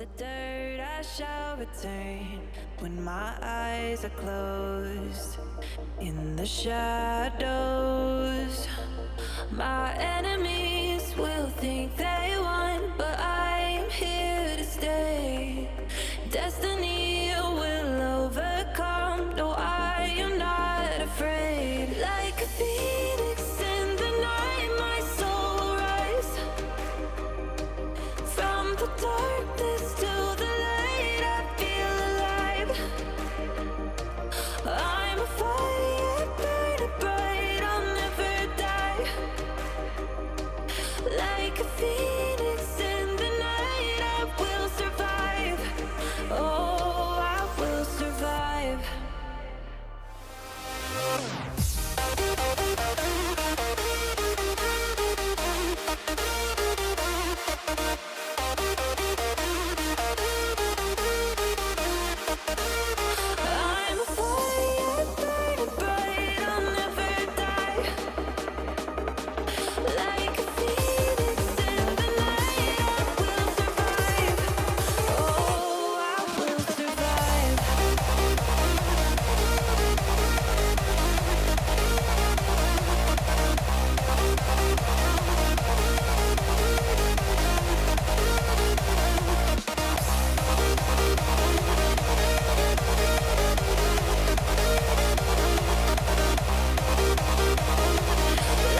the dirt I shall return when my eyes are closed. In the shadows, my enemies will think they won, but I'm here to stay. Destiny will overcome. No, I am not afraid. Like a phoenix in the night, my soul will rise. From the darkness to the light, I feel alive. I'm a fire burning bright, I'll never die. Like a phoenix in the night, I will survive. Oh, I will survive. I'm a fire burning bright, I'll never die. Like a phoenix in the night, I will survive. Oh, I will survive.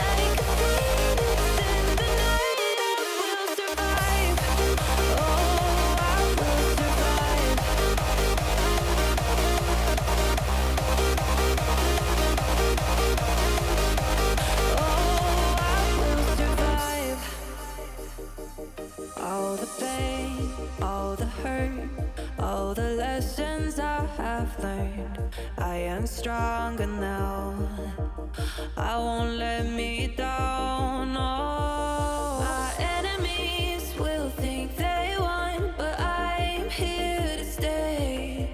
Like a phoenix in the night, I will survive. Oh, I will survive. Oh, I will survive. All the pain, all the hurt, all the lessons I have learned. I am stronger now. I won't let me down. Oh, my enemies will think they won, but I'm here to stay.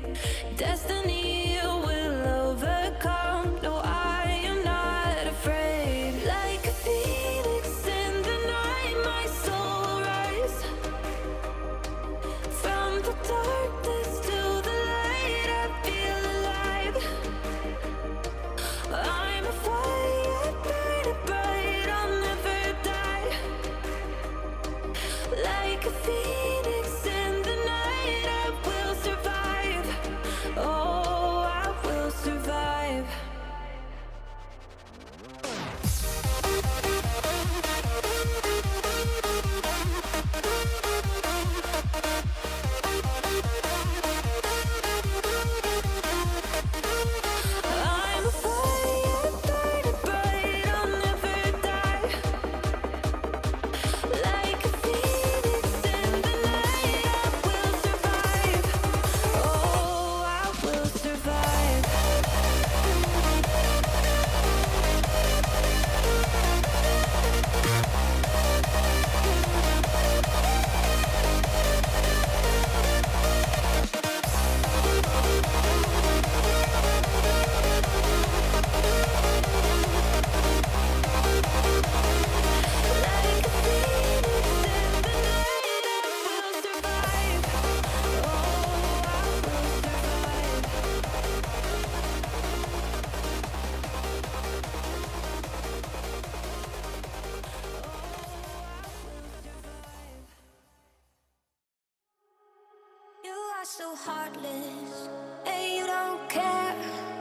Destiny will overcome. No, I am not afraid. Like a phoenix in the night, my soul will rise. From the darkness to the light, I feel alive. I'm a fire burning bright, I'll never die. Like a phoenix in the night, I will survive. Oh, I will survive. I'm a fire burning bright, I'll never die. Like a phoenix in the night, I will survive. Oh, I will survive. Like a phoenix in the night, I will survive. Oh, I will survive. You are so heartless, and you don't care.